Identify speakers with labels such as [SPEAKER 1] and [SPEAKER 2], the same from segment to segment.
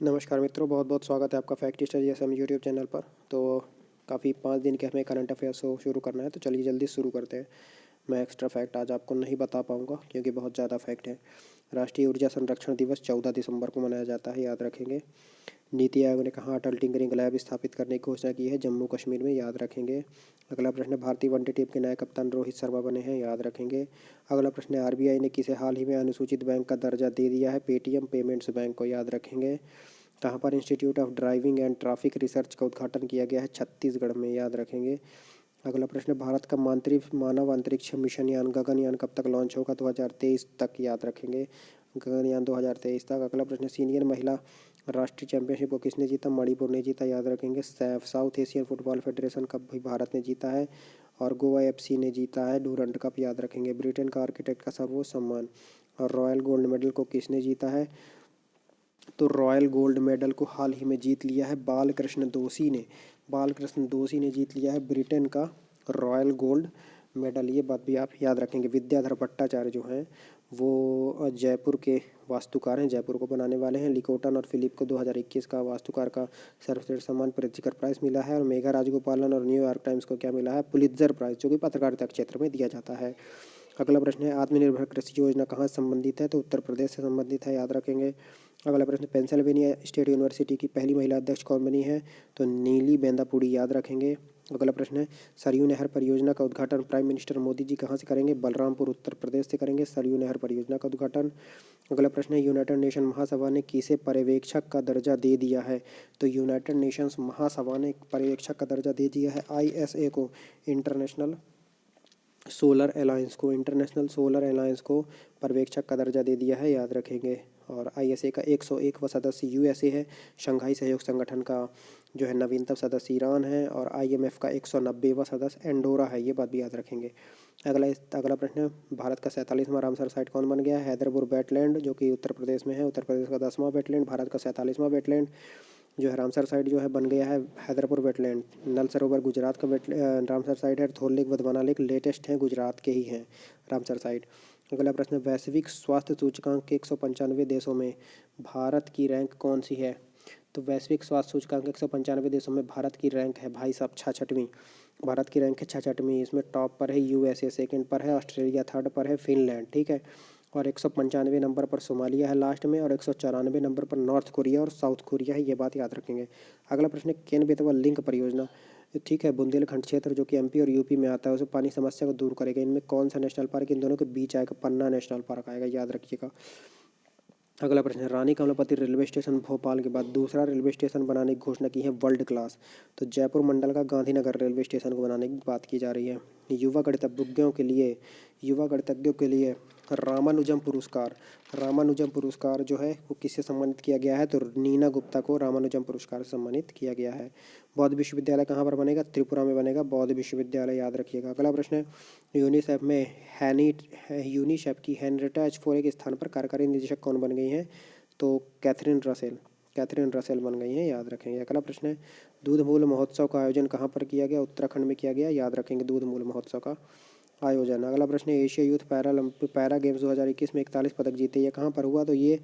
[SPEAKER 1] नमस्कार मित्रों, बहुत बहुत स्वागत है आपका fact study S M YouTube channel पर। तो काफ़ी 5 दिन के हमें करंट अफेयर्स शो शुरू करना है, तो चलिए जल्दी शुरू करते हैं। मैं एक्स्ट्रा फैक्ट आज आपको नहीं बता पाऊंगा क्योंकि बहुत ज़्यादा फैक्ट है। राष्ट्रीय ऊर्जा संरक्षण दिवस 14 दिसंबर को मनाया जाता है, याद रखेंगे। नीति आयोग ने कहा अटल टिंकरिंग लैब स्थापित करने की घोषणा की है, जम्मू कश्मीर में, याद रखेंगे। अगला प्रश्न है भारतीय वनडे टीम के नए कप्तान रोहित शर्मा बने हैं, याद रखेंगे। अगला प्रश्न है आरबीआई ने किसे हाल ही में अनुसूचित बैंक का दर्जा दे दिया है, पेटीएम पेमेंट्स बैंक को, याद रखेंगे। कहाँ पर institute of driving and traffic research का उद्घाटन किया गया है, छत्तीसगढ़ में, याद रखेंगे। अगला प्रश्न है भारत का मानव अंतरिक्ष मिशन यान गगनयान कब तक लॉन्च होगा, 2023 तक, याद रखेंगे। गगनयान 2023 तक। अगला प्रश्न सीनियर महिला राष्ट्रीय चैंपियनशिप को किसने जीता, मणिपुर ने जीता, याद रखेंगे। South Asian football federation cup भी भारत ने जीता है और गोवा एफसी ने जीता है डूरंड कप, याद रखेंगे। ब्रिटेन का आर्किटेक्ट का सर्वोच्च सम्मान और रॉयल गोल्ड मेडल को किसने जीता है, तो रॉयल गोल्ड मेडल को हाल ही में जीत लिया है बालकृष्ण दोषी ने। बालकृष्ण दोषी ने जीत लिया है ब्रिटेन का रॉयल गोल्ड मेडल। ये बात भी आप याद रखेंगे। विद्याधर भट्टाचार्य जो हैं वो जयपुर के वास्तुकार हैं, जयपुर को बनाने वाले हैं। लिकोटन और फिलिप को 2021 का वास्तुकार का सर्वश्रेष्ठ सम्मान प्रित्जकर प्राइज मिला है। और मेघा राजगोपालन और न्यूयॉर्क टाइम्स को क्या मिला है, पुलित्जर प्राइज, जो कि पत्रकारिता क्षेत्र में दिया जाता है। अगला प्रश्न है आत्मनिर्भर कृषि योजना कहाँ से संबंधित है, तो उत्तर प्रदेश से संबंधित है, याद रखेंगे। अगला प्रश्न पेंसिल्वेनिया स्टेट यूनिवर्सिटी की पहली महिला अध्यक्ष कौन बनी है, तो नीली बेंदापुड़ी, याद रखेंगे। अगला प्रश्न है सरयू नहर परियोजना का उद्घाटन प्राइम मिनिस्टर मोदी जी कहाँ से करेंगे, बलरामपुर उत्तर प्रदेश से करेंगे सरयू नहर परियोजना का उद्घाटन। अगला प्रश्न है यूनाइटेड नेशन महासभा ने किसे पर्यवेक्षक का दर्जा दे दिया है, तो यूनाइटेड नेशंस महासभा ने पर्यवेक्षक का दर्जा दे दिया है आईएसए को, इंटरनेशनल इंटरनेशनल सोलर अलायंस को पर्यवेक्षक का दर्जा दे दिया है, याद रखेंगे। और आईएसए का 101वां सदस्य यूएसए है। शंघाई सहयोग संगठन का जो है नवीनतम सदस्य ईरान है। और आईएमएफ का 190वां सदस्य एंडोरा है, ये बात भी याद रखेंगे। अगला प्रश्न है भारत का 47वां रामसर साइट कौन बन गया है, हैदरपुर वेटलैंड, जो कि उत्तर प्रदेश में है। उत्तर प्रदेश का 10वां वेटलैंड, भारत का 47वां वेटलैंड जो है रामसर साइट जो है बन गया है हैदरपुर वेटलैंड। नल सरोवर गुजरात का रामसर साइट है। थोर लेक वर्धमान लेक लेटेस्ट हैं, गुजरात के ही हैं रामसर साइट। अगला प्रश्न वैश्विक स्वास्थ्य सूचकांक के 195 देशों में भारत की रैंक कौन सी है, तो वैश्विक स्वास्थ्य सूचकांक 195 देशों में भारत की रैंक है भाई साहब 66वीं। भारत की रैंक है 66वीं। इसमें टॉप पर है यूएसए, सेकंड पर है ऑस्ट्रेलिया, थर्ड पर है फिनलैंड, ठीक है। और 195 नंबर पर सोमालिया है लास्ट में। और 194 नंबर पर नॉर्थ कोरिया और साउथ कोरिया है, ये बात याद रखेंगे। अगला प्रश्न है केन बेतवा लिंक परियोजना, ठीक है, बुंदेलखंड क्षेत्र जो कि एमपी और यूपी में आता है, उसे पानी समस्या को दूर करेगा। इनमें कौन सा नेशनल पार्क इन दोनों के बीच आएगा, पन्ना नेशनल पार्क आएगा, याद रखिएगा। अगला प्रश्न है रानी कमलापति रेलवे स्टेशन भोपाल के बाद दूसरा रेलवे स्टेशन बनाने की घोषणा की है वर्ल्ड क्लास, तो जयपुर मंडल का गांधीनगर रेलवे स्टेशन को बनाने की बात की जा रही है। युवा गणितज्ञों के लिए रामानुजम पुरस्कार जो है वो किससे सम्मानित किया गया है, तो नीना गुप्ता को रामानुजम पुरस्कार से सम्मानित किया गया है। बौद्ध विश्वविद्यालय कहाँ पर बनेगा, त्रिपुरा में बनेगा बौद्ध विश्वविद्यालय, याद रखिएगा। अगला प्रश्न है यूनिसेफ की हेनरिटेज फोरे के स्थान पर कार्यकारी निदेशक कौन बन गई हैं, तो कैथरीन रसेल बन गई हैं, याद रखेंगे। अगला प्रश्न है दूध मूल महोत्सव का आयोजन कहाँ पर किया गया, उत्तराखंड में किया गया, याद रखेंगे दूध मूल महोत्सव का आयोजन। अगला प्रश्न है एशिया यूथ पैरा गेम्स 2021 में 41 पदक जीते, ये कहाँ पर हुआ, तो ये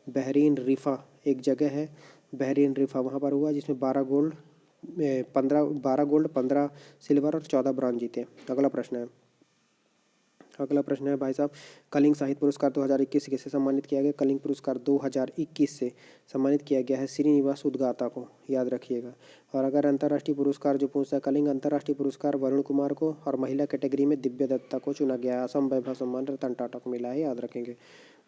[SPEAKER 1] बहरीन रिफा एक जगह है, बहरीन रिफा, वहाँ पर हुआ, जिसमें 12 सिल्वर और 14 ब्रॉन्ज जीते। अगला प्रश्न है भाई साहब कलिंग साहित्य पुरस्कार 2021 किसे सम्मानित किया गया, कलिंग पुरस्कार 2021 से सम्मानित किया गया है श्रीनिवास उद्गाता को, याद रखिएगा। और अगर अंतर्राष्ट्रीय पुरस्कार जो पूछता है कलिंग अंतर्राष्ट्रीय पुरस्कार वरुण कुमार को, और महिला कैटेगरी में दिव्या दत्ता को चुना गया है। असम वैभव सम्मान रतन टाटा को मिला है, याद रखेंगे।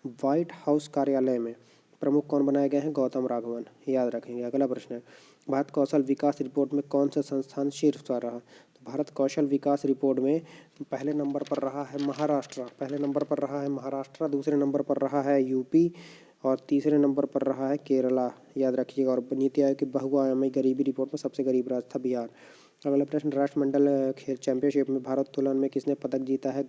[SPEAKER 1] व्हाइट हाउस कार्यालय में प्रमुख कौन बनाए गए हैं, गौतम राघवन, याद रखेंगे। अगला प्रश्न है भारत कौशल विकास रिपोर्ट में कौन सा संस्थान शीर्ष पर रहा, तो भारत कौशल विकास रिपोर्ट में पहले नंबर पर रहा है महाराष्ट्र, दूसरे नंबर पर रहा है यूपी और तीसरे नंबर पर रहा है केरला, याद रखिएगा। और नीति आयोग की बहुआयामी गरीबी रिपोर्ट में सबसे गरीब राज्य था बिहार। अगला प्रश्न राष्ट्रमंडल खेल चैंपियनशिप में भारोत्तोलन में किसने पदक जीता है,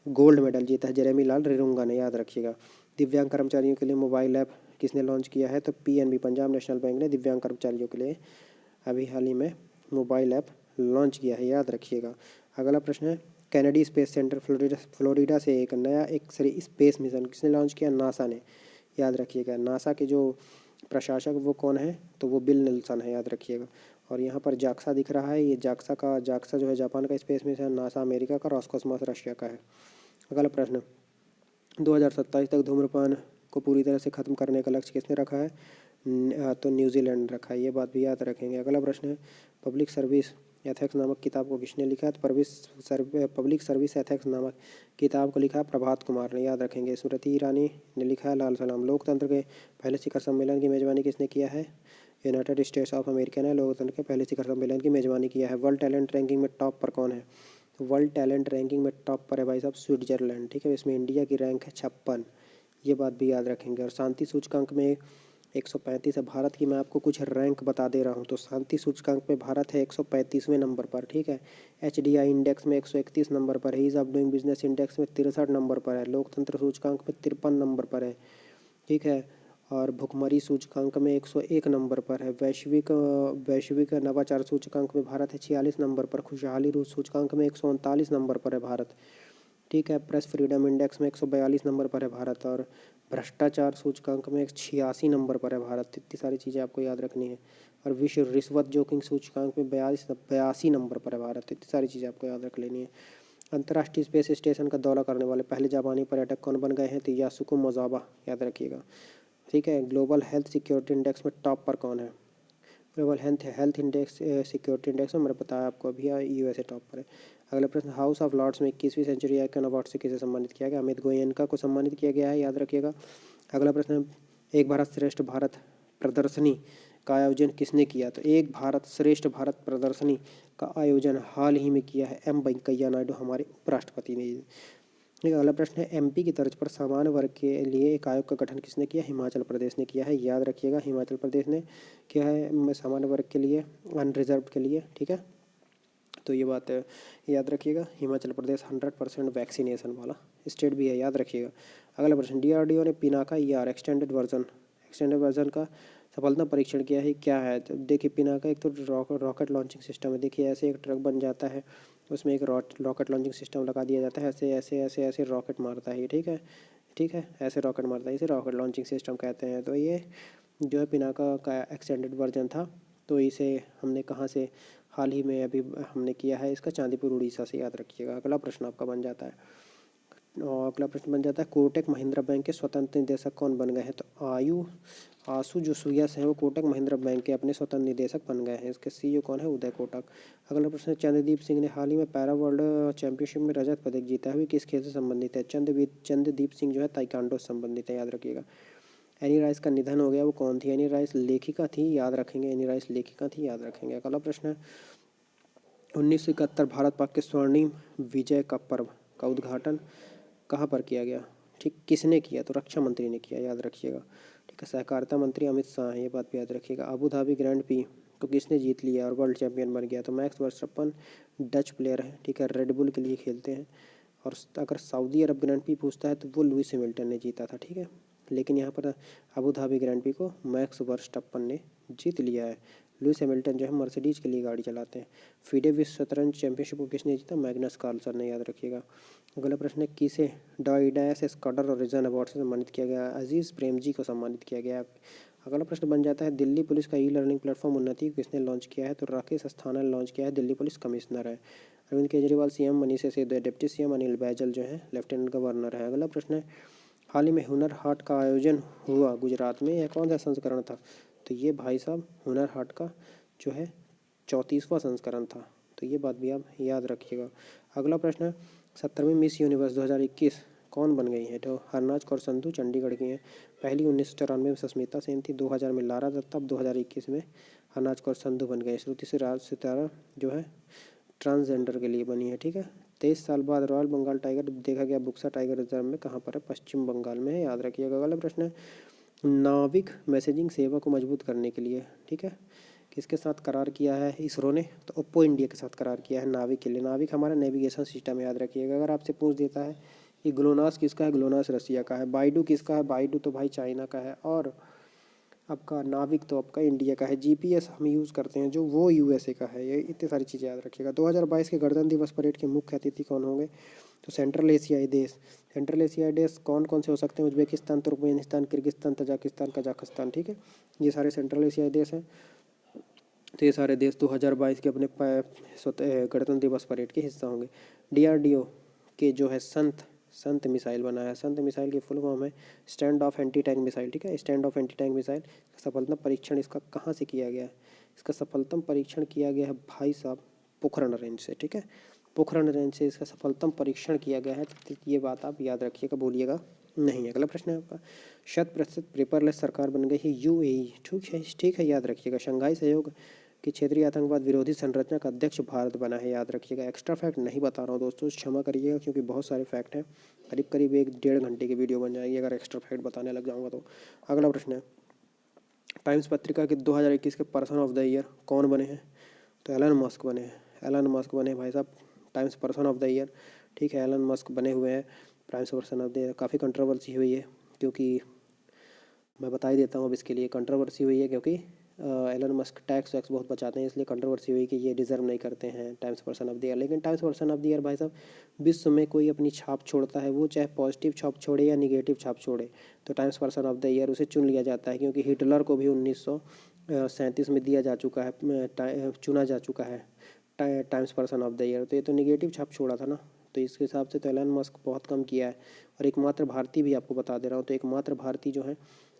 [SPEAKER 1] गोल्ड मेडल जीता है जेरेमी लाल रिरुंगा ने, याद रखिएगा। दिव्यांग कर्मचारियों के लिए मोबाइल ऐप किसने लॉन्च किया है, तो पीएनबी पंजाब नेशनल बैंक ने दिव्यांग कर्मचारियों के लिए अभी हाल ही में मोबाइल ऐप लॉन्च किया है, याद रखिएगा। अगला प्रश्न है कैनेडी स्पेस सेंटर फ्लोरिडा से एक नया एक्सरे स्पेस मिशन किसने लॉन्च किया, नासा ने, याद रखिएगा। नासा के जो प्रशासक वो कौन है, तो वो बिल नेल्सन है, याद रखिएगा। और यहाँ पर जाक्सा दिख रहा है, ये जाक्सा जो है जापान का स्पेस मिशन है, नासा अमेरिका का, रॉसकॉस्मोस रशिया का है। अगला प्रश्न, 2027 तक धूम्रपान को पूरी तरह से खत्म करने का लक्ष्य किसने रखा है, तो न्यूजीलैंड ने रखा है, ये बात भी याद रखेंगे। अगला प्रश्न है, पब्लिक सर्विस एथिक्स नामक किताब को किसने लिखा है, तो पब्लिक सर्विस एथिक्स नामक किताब को लिखा है प्रभात कुमार ने, याद रखेंगे। स्मृति ईरानी ने लिखा है लाल सलाम। लोकतंत्र के पहले शिखर सम्मेलन की मेजबानी किसने किया है, यूनाइटेड स्टेट्स ऑफ अमेरिका ने लोकतंत्र के पहले शिखर सम्मेलन की मेजबानी किया है। वर्ल्ड टैलेंट रैंकिंग में टॉप पर कौन है, वर्ल्ड टैलेंट रैंकिंग में टॉप पर है भाई साहब स्विट्जरलैंड, ठीक है। इसमें इंडिया की रैंक है 56, ये बात भी याद रखेंगे। और शांति सूचकांक में 135 है भारत की, मैं आपको कुछ रैंक बता दे रहा हूँ। तो शांति सूचकांक में भारत है 135वें नंबर पर, ठीक है। HDI इंडेक्स में 131 नंबर पर है। Ease of doing business index में 63 नंबर पर है। लोकतंत्र सूचकांक में 53 नंबर पर है, ठीक है। और भुखमरी सूचकांक में 101 नंबर पर है। वैश्विक नवाचार सूचकांक में भारत है 46 नंबर पर। खुशहाली रूस सूचकांक में 139 नंबर पर है भारत, ठीक है। प्रेस फ्रीडम इंडेक्स में 142 नंबर पर है भारत। और भ्रष्टाचार सूचकांक में 86 नंबर पर है भारत। इतनी सारी चीज़ें आपको याद रखनी है। और विश्व रिश्वत जोखिम सूचकांक में 82 नंबर पर है भारत। इतनी सारी चीज़ें आपको याद रख लेनी है। अंतर्राष्ट्रीय स्पेस स्टेशन का दौरा करने वाले पहले जापानी पर्यटक कौन बन गए हैं, तो यासुको मोजावा, याद रखिएगा, ठीक है। ग्लोबल हेल्थ सिक्योरिटी इंडेक्स में टॉप पर कौन है, global health index security index में मैंने बताया आपको अभी, USA टॉप पर है। अगला प्रश्न, हाउस ऑफ लॉर्ड्स में 21वीं सेंचुरी आइकन अवार्ड से किसे सम्मानित किया गया, अमित गोयनका को सम्मानित किया गया है, याद रखिएगा। अगला प्रश्न, एक भारत श्रेष्ठ भारत प्रदर्शनी का आयोजन किसने किया, तो एक भारत श्रेष्ठ भारत प्रदर्शनी का आयोजन हाल ही में किया है M वेंकैया नायडू, हमारे उपराष्ट्रपति ने। एक अगला प्रश्न है, MP की तर्ज पर सामान्य वर्ग के लिए एक आयोग का गठन किसने किया, हिमाचल प्रदेश ने किया है, याद रखिएगा। हिमाचल प्रदेश ने किया है सामान्य वर्ग के लिए, अनरिजर्व के लिए, ठीक है। तो ये बात याद रखिएगा। हिमाचल प्रदेश 100% वैक्सीनेशन वाला स्टेट भी है, याद रखिएगा। अगला प्रश्न, DRDO ने पिनाका ER एक्सटेंडेड वर्जन का सफलता परीक्षण किया है, क्या है, तो देखिए पिनाका एक तो रॉकेट लॉन्चिंग सिस्टम है। देखिए ऐसे एक ट्रक बन जाता है, उसमें एक रॉकेट लॉन्चिंग सिस्टम लगा दिया जाता है, ऐसे ऐसे ऐसे ऐसे रॉकेट मारता है, ठीक है, ठीक है, ऐसे रॉकेट मारता है, इसे रॉकेट लॉन्चिंग सिस्टम कहते हैं। तो ये जो है पिनाका का एक्सटेंडेड वर्जन था, तो इसे हमने कहाँ से हाल ही में अभी हमने किया है, इसका चांदीपुर उड़ीसा से, याद रखिएगा। अगला प्रश्न आपका बन जाता है, और अगला प्रश्न बन जाता है, कोटक महिंद्रा बैंक के स्वतंत्र निदेशक कौन बन गए हैं, तो आशु जो सुयस हैं वो कोटक महिंद्रा बैंक के अपने स्वतंत्र निदेशक बन गए हैं। इसके CEO कौन है, उदय कोटक। अगला प्रश्न, चंद्रदीप सिंह ने हाल ही में पैरा वर्ल्ड चैंपियनशिप में रजत पदक जीता है, किस खेल से संबंधित है, चंद्रदीप सिंह जो है ताइक्वांडो से संबंधित है, याद रखिएगा। एनी राइस का निधन हो गया, वो कौन थी, एनी राइस लेखिका थी, याद रखेंगे, एनी राइस लेखिका थी, याद रखेंगे। अगला प्रश्न है, 1971 भारत पाक के स्वर्णिम विजय का पर्व का उद्घाटन कहाँ पर किया गया, ठीक, किसने किया, तो रक्षा मंत्री ने किया, याद रखिएगा, ठीक है। सहकारिता मंत्री अमित शाह हैं, ये बात भी याद रखिएगा। अबू धाबी ग्रैंड प्री को किसने जीत लिया और वर्ल्ड चैंपियन बन गया, तो मैक्स वर्स्टप्पन डच प्लेयर है, ठीक है, रेडबुल के लिए खेलते हैं। और अगर सऊदी अरब ग्रैंड प्री पूछता है तो वो लुइस हैमिल्टन ने जीता था, ठीक है। लेकिन यहाँ पर अबू धाबी ग्रैंड प्री को मैक्स वर्स्टप्पन ने जीत लिया है। लुइस हैमिल्टन जो है मर्सिडीज के लिए गाड़ी चलाते हैं। फीडे विश्व शतरंज चैंपियनशिप को किसने जीता, मैग्नस कार्लसन ने, याद रखिएगा। अगला प्रश्न है, किसे डाइडास स्कॉडर और रिजन अवार्ड से सम्मानित किया गया, अजीज़ प्रेमजी को सम्मानित किया गया। अगला प्रश्न बन जाता है, दिल्ली पुलिस का E-लर्निंग प्लेटफॉर्म उन्नति किसने लॉन्च किया है, तो राकेश अस्थाना ने लॉन्च किया है, दिल्ली पुलिस कमिश्नर है। Arvind Kejriwal CM, Manish Sisodia deputy CM, Anil Baijal जो है लेफ्टिनेंट गवर्नर है। अगला प्रश्न है, हाल ही में हुनर हाट का आयोजन हुआ गुजरात में, यह कौन सा संस्करण था, तो ये भाई साहब हुनर हाट का जो है 34वां संस्करण था, तो ये बात भी आप याद रखिएगा। अगला प्रश्न है, 17वीं मिस यूनिवर्स 2021 कौन बन गई है, तो हरनाज कौर संधू चंडीगढ़ की हैं। पहली 1994 में सस्मिता सेन थी, 2000 में लारा दत्ता, अब 2021 में हरनाज कौर संधू बन गई। श्रुति सितारा जो है ट्रांसजेंडर के लिए बनी है, ठीक है। 23 साल बाद रॉयल बंगाल टाइगर देखा गया बुक्सा टाइगर रिजर्व में, कहाँ पर है, पश्चिम बंगाल में है, याद रखिएगा। अगला प्रश्न है, नाविक मैसेजिंग सेवा को मजबूत करने के लिए, ठीक है, किसके साथ करार किया है इसरो ने, तो ओप्पो इंडिया के साथ करार किया है नाविक के लिए। नाविक हमारा नेविगेशन सिस्टम, याद रखिएगा। अगर आपसे पूछ देता है कि ग्लोनास किसका है, ग्लोनास रसिया का है। बाइडू किसका है, बाइडू तो भाई चाइना का है। और आपका नाविक तो आपका इंडिया का है। GPS हम यूज़ करते हैं जो, वो USA का है। ये इतनी सारी चीज़ें याद रखिएगा। 2022 के गणतंत्र दिवस परेड के मुख्य अतिथि कौन होंगे, तो सेंट्रल एशियाई देश सेंट्रल एशियाई देश कौन कौन से हो सकते हैं? Uzbekistan, Turkmenistan, Kyrgyzstan, Tajikistan, Kazakhstan. ठीक है, ये सारे सेंट्रल एशियाई देश हैं। तो ये सारे देश 2022 के अपने गणतंत्र दिवस परेड के हिस्सा होंगे। DRDO के जो है संत मिसाइल बनाया है। संत मिसाइल की फुल फॉर्म है stand off anti tank missile. ठीक है, stand off anti tank missile सफलतम परीक्षण इसका कहाँ से किया गया है? इसका सफलतम परीक्षण किया गया है भाई साहब पोखरण रेंज से। ठीक है, पोखरण रेंज से इसका सफलतम परीक्षण किया गया है। तो ये बात आप याद रखिएगा, भूलिएगा नहीं। अगला प्रश्न है आपका, 100% पेपरलेस सरकार बन गई है UAE। ठीक है, याद रखिएगा। शंघाई सहयोग कि क्षेत्रीय आतंकवाद विरोधी संरचना का अध्यक्ष भारत बना है, याद रखिएगा। एक्स्ट्रा फैक्ट नहीं बता रहा हूँ दोस्तों, क्षमा करिएगा, क्योंकि बहुत सारे फैक्ट हैं। करीब करीब 1-1.5 घंटे की वीडियो बन जाएगी अगर एक्स्ट्रा फैक्ट बताने लग जाऊँगा तो। अगला प्रश्न है, टाइम्स पत्रिका के 2021 के पर्सन ऑफ द ईयर कौन बने हैं? तो एलन मस्क बने हैं। एलन मस्क बने भाई साहब times person of the year. ठीक है, एलन मस्क बने हुए हैं Time's person of the year. काफ़ी कंट्रोवर्सी हुई है, क्योंकि मैं बता ही देता हूँ अब इसके लिए कंट्रोवर्सी हुई है, क्योंकि एलन मस्क टैक्स वैक्स बहुत बचाते हैं, इसलिए कंट्रोवर्सी हुई कि ये डिज़र्व नहीं करते हैं Time's person of the year. लेकिन Time's person of the year भाई साहब, विश्व में कोई अपनी छाप छोड़ता है, वो चाहे पॉजिटिव छाप छोड़े या निगेटिव छाप छोड़े, तो times person of the year उसे चुन लिया जाता है। क्योंकि हिटलर को भी 1937 में दिया जा चुका है, चुना जा चुका है times person of the year. तो ये तो निगेटिव छाप छोड़ा था ना, तो इसके हिसाब से तो एलन मस्क बहुत कम किया है। और एकमात्र भारतीय भी आपको बता दे रहा हूँ, तो एकमात्र भारतीय जो है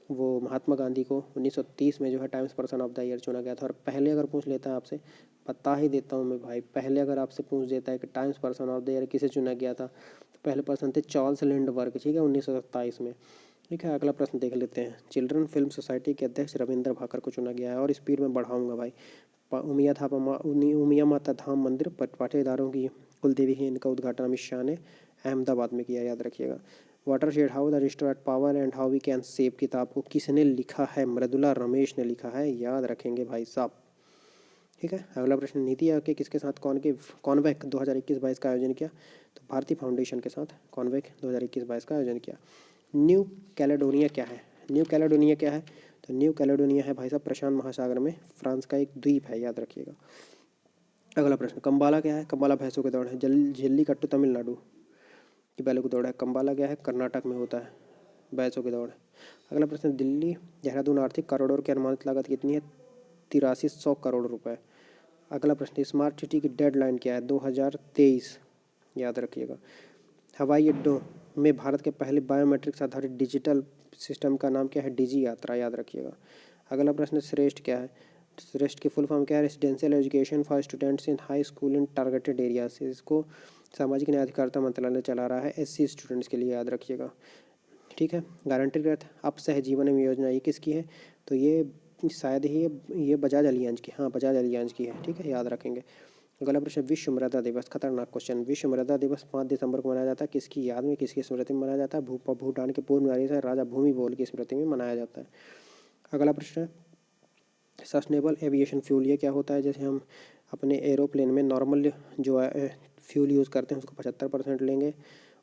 [SPEAKER 1] वो महात्मा गांधी को 1930 में जो है times person of the year चुना गया था। और पहले अगर पूछ लेता है आपसे, बता ही देता हूँ मैं भाई, पहले अगर आपसे पूछ देता है कि times person of the year किसे चुना गया था, तो पहले पर्सन थे चार्ल्स लिंडबर्ग। ठीक है, 1927 में। ठीक है, अगला प्रश्न देख लेते हैं। चिल्ड्रन फिल्म सोसाइटी के अध्यक्ष रविंद्र भाकर को चुना गया है। और स्पीड में बढ़ाऊंगा भाई। उमिया माता धाम मंदिर पाटीदारों की कुलदेवी है, इनका उद्घाटन अमित शाह ने अहमदाबाद में किया, याद रखिएगा। Watershed how the restore at power and how we can save किताब को किसने लिखा है? मृदुला रमेश ने लिखा है, याद रखेंगे भाई साहब। ठीक है, अगला प्रश्न, नीति आयोग के किसके साथ कॉन्वेक 2021-22 का आयोजन किया? तो भारतीय फाउंडेशन के साथ कॉन्वेक 2021-22 का आयोजन किया। न्यू कैलेडोनिया क्या है? न्यू कैलेडोनिया क्या है? तो न्यू कैलेडोनिया है भाई साहब प्रशांत महासागर में फ्रांस का एक द्वीप है, याद रखिएगा। अगला प्रश्न, कंबाला क्या है? कंबाला भैंसों की दौड़ है। जल्लीकट्टू तमिलनाडु की बैलों की दौड़ है। कंबाला क्या है? कर्नाटक में होता है, भैंसों की दौड़ है। अगला प्रश्न, दिल्ली देहरादून आर्थिक कॉरिडोर की अनुमानित लागत कितनी है? 8300 करोड़ रुपए। अगला प्रश्न, स्मार्ट सिटी की डेडलाइन क्या है? 2023, याद रखिएगा। हवाई अड्डों में भारत के पहले बायोमेट्रिक्स आधारित डिजिटल सिस्टम का नाम क्या है? डिजी यात्रा, याद रखिएगा। अगला प्रश्न, श्रेष्ठ क्या है? श्रेष्ठ की फुल फॉर्म क्या है? Residential education for students in high school in targeted areas. इसको सामाजिक न्याय अधिकारिता मंत्रालय चला रहा है SC स्टूडेंट्स के लिए, याद रखिएगा। ठीक है, गारंटी रथ अप सहजीवन योजना ये किसकी है? तो ये शायद ही ये बजाज अलियांज की, हाँ बजाज अलियांज की है। ठीक है, याद रखेंगे। अगला प्रश्न, विश्व मृदा दिवस, खतरनाक क्वेश्चन। विश्व मृदा दिवस 5 दिसंबर को मनाया जाता है, किसकी याद में, किसकी स्मृति में मनाया जाता है? भूटान के पूर्व नारी राजा भूमि बोल की स्मृति में मनाया जाता है। अगला प्रश्न, सस्टेनेबल एविएशन फ्यूल ये क्या होता है? जैसे हम अपने एरोप्लेन में नॉर्मल जो है फ्यूल यूज़ करते हैं उसको 75% लेंगे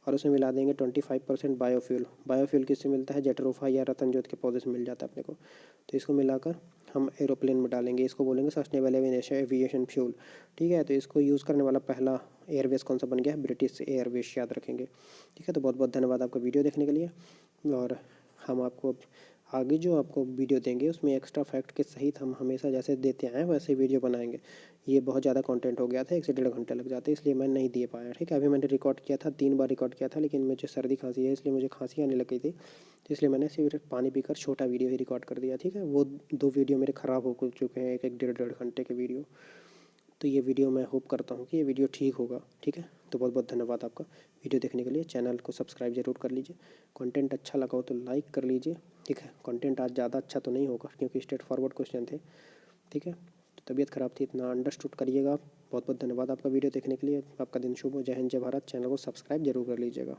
[SPEAKER 1] और उसमें मिला देंगे 25% बायोफ्यूल। बायोफ्यूल किससे मिलता है? जेटरोफा या रतन जोत के पौधे से मिल जाता है अपने को। तो इसको मिलाकर हम एरोप्लेन में डालेंगे, इसको बोलेंगे सस्टेनेबल एविएशन फ्यूल। ठीक है, तो इसको यूज़ करने वाला पहला एयरवेज कौन सा बन गया? ब्रिटिश एयरवेज, याद रखेंगे। ठीक है, तो बहुत बहुत धन्यवाद आपका वीडियो देखने के लिए। और हम आपको आगे जो आपको वीडियो देंगे उसमें एक्स्ट्रा फैक्ट के सहित हम हमेशा जैसे देते आए वैसे वीडियो बनाएंगे। ये बहुत ज़्यादा कंटेंट हो गया था, 1 से 1.5 घंटे लग जाते, इसलिए मैं नहीं दे पाया। ठीक है, अभी मैंने रिकॉर्ड किया था, 3 बार रिकॉर्ड किया था, लेकिन मुझे सर्दी खांसी है इसलिए मुझे खांसी आने लग गई थी, तो इसलिए मैंने सिर्फ पानी पीकर छोटा वीडियो ही रिकॉर्ड कर दिया। ठीक है, वो 2 वीडियो मेरे ख़राब हो चुके हैं, 1-1 1.5 घंटे के वीडियो। तो ये वीडियो मैं होप करता हूँ कि ये वीडियो ठीक होगा। ठीक है, तो बहुत बहुत धन्यवाद आपका वीडियो देखने के लिए। चैनल को सब्सक्राइब जरूर कर लीजिए। कंटेंट अच्छा लगा हो तो लाइक कर लीजिए। ठीक है, कंटेंट आज ज़्यादा अच्छा तो नहीं होगा क्योंकि स्ट्रेट फॉरवर्ड क्वेश्चन थे। ठीक है, तो तबीयत ख़राब थी, इतना अंडरस्टूड करिएगा आप। बहुत बहुत धन्यवाद आपका वीडियो देखने के लिए। आपका दिन शुभ हो। जय हिंद, जय भारत। चैनल को सब्सक्राइब जरूर कर लीजिएगा।